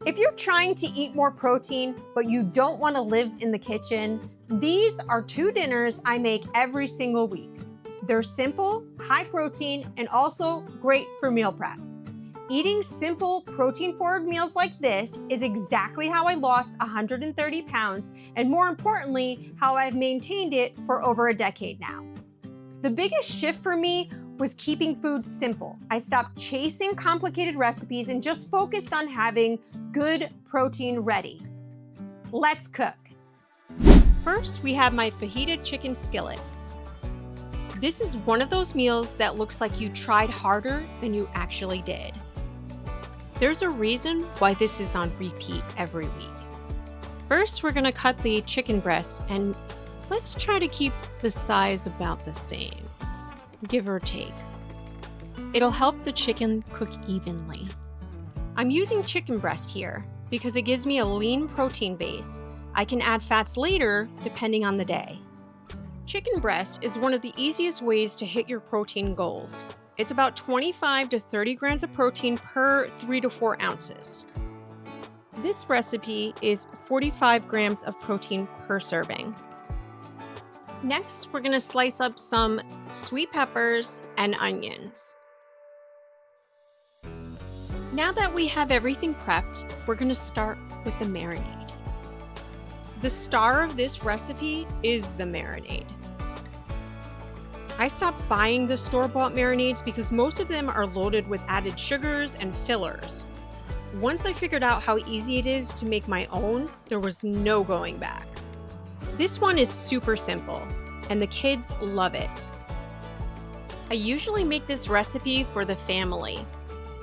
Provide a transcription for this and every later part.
If you're trying to eat more protein, but you don't want to live in the kitchen, these are 2 dinners I make every single week. They're simple, high protein, and also great for meal prep. Eating simple, protein-forward meals like this is exactly how I lost 130 pounds, and more importantly, how I've maintained it for over a decade now. The biggest shift for me was keeping food simple. I stopped chasing complicated recipes and just focused on having good protein ready. Let's cook. First, we have my fajita chicken skillet. This is one of those meals that looks like you tried harder than you actually did. There's a reason why this is on repeat every week. First, we're gonna cut the chicken breast, and let's try to keep the size about the same, give or take. It'll help the chicken cook evenly. I'm using chicken breast here because it gives me a lean protein base. I can add fats later depending on the day. Chicken breast is one of the easiest ways to hit your protein goals. It's about 25 to 30 grams of protein per 3 to 4 ounces. This recipe is 45 grams of protein per serving. Next, we're gonna slice up some sweet peppers and onions. Now that we have everything prepped, we're gonna start with the marinade. The star of this recipe is the marinade. I stopped buying the store-bought marinades because most of them are loaded with added sugars and fillers. Once I figured out how easy it is to make my own, there was no going back. This one is super simple, and the kids love it. I usually make this recipe for the family,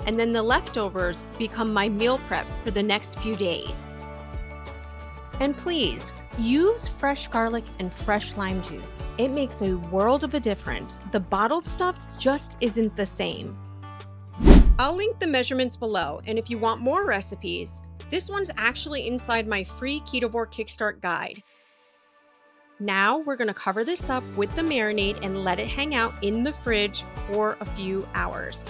and then the leftovers become my meal prep for the next few days. And please, use fresh garlic and fresh lime juice. It makes a world of a difference. The bottled stuff just isn't the same. I'll link the measurements below, and if you want more recipes, this one's actually inside my free Ketovore Kickstart guide. Now we're gonna cover this up with the marinade and let it hang out in the fridge for a few hours.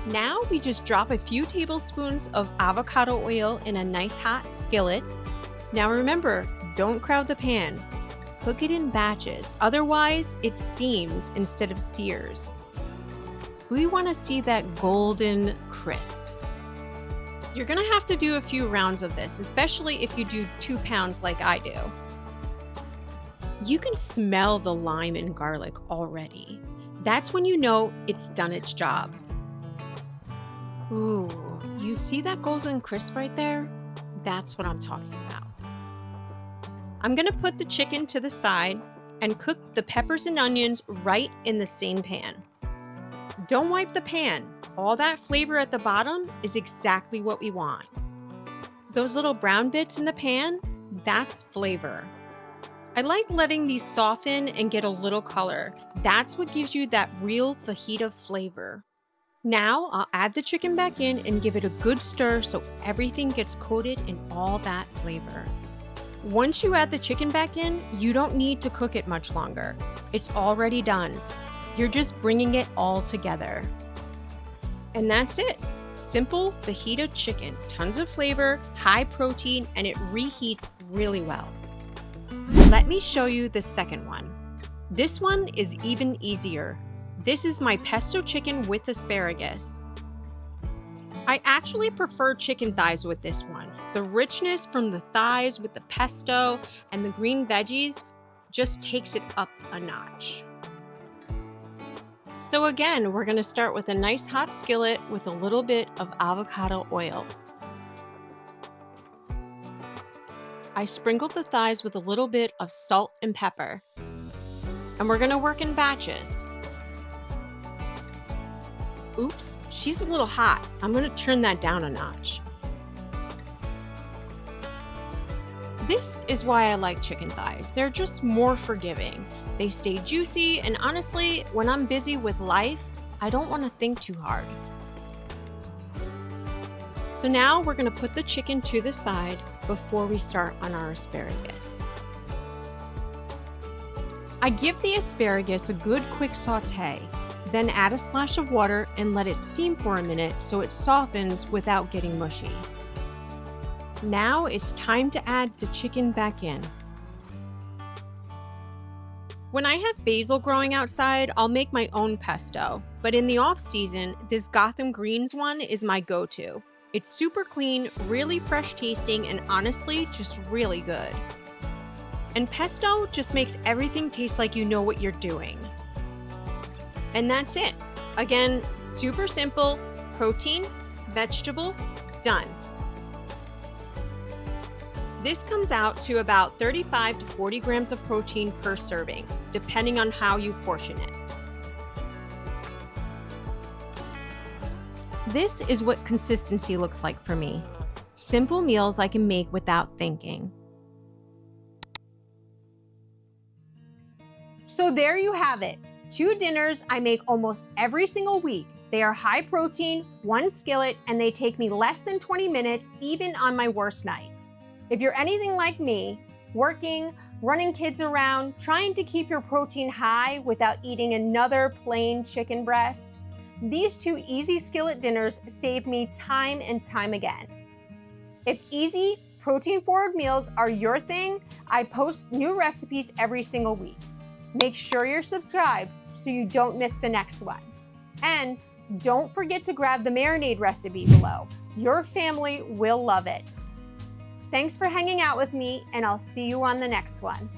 Now we just drop a few tablespoons of avocado oil in a nice hot skillet. Now remember, don't crowd the pan. Cook it in batches, otherwise it steams instead of sears. We want to see that golden crisp. You're gonna have to do a few rounds of this, especially if you do 2 pounds like I do. You can smell the lime and garlic already. That's when you know it's done its job. Ooh, you see that golden crisp right there? That's what I'm talking about. I'm gonna put the chicken to the side and cook the peppers and onions right in the same pan. Don't wipe the pan. All that flavor at the bottom is exactly what we want. Those little brown bits in the pan, that's flavor. I like letting these soften and get a little color. That's what gives you that real fajita flavor. Now I'll add the chicken back in and give it a good stir so everything gets coated in all that flavor. Once you add the chicken back in, you don't need to cook it much longer. It's already done. You're just bringing it all together. And that's it. Simple fajita chicken, tons of flavor, high protein, and it reheats really well. Let me show you the second one. This one is even easier. This is my pesto chicken with asparagus. I actually prefer chicken thighs with this one. The richness from the thighs with the pesto and the green veggies just takes it up a notch. So again, we're gonna start with a nice hot skillet with a little bit of avocado oil. I sprinkled the thighs with a little bit of salt and pepper. And we're gonna work in batches. Oops, she's a little hot. I'm gonna turn that down a notch. This is why I like chicken thighs. They're just more forgiving. They stay juicy, and honestly, when I'm busy with life, I don't want to think too hard. So now we're gonna put the chicken to the side before we start on our asparagus. I give the asparagus a good quick saute, then add a splash of water and let it steam for a minute so it softens without getting mushy. Now it's time to add the chicken back in. When I have basil growing outside, I'll make my own pesto. But in the off season, this Gotham Greens one is my go-to. It's super clean, really fresh tasting, and honestly, just really good. And pesto just makes everything taste like you know what you're doing. And that's it. Again, super simple, protein, vegetable, done. This comes out to about 35 to 40 grams of protein per serving, depending on how you portion it. This is what consistency looks like for me. Simple meals I can make without thinking. So there you have it. 2 dinners I make almost every single week. They are high protein, 1 skillet, and they take me less than 20 minutes, even on my worst nights. If you're anything like me, working, running kids around, trying to keep your protein high without eating another plain chicken breast, these 2 easy skillet dinners save me time and time again. If easy, protein-forward meals are your thing, I post new recipes every single week. Make sure you're subscribed so you don't miss the next one. And don't forget to grab the marinade recipe below. Your family will love it. Thanks for hanging out with me, and I'll see you on the next one.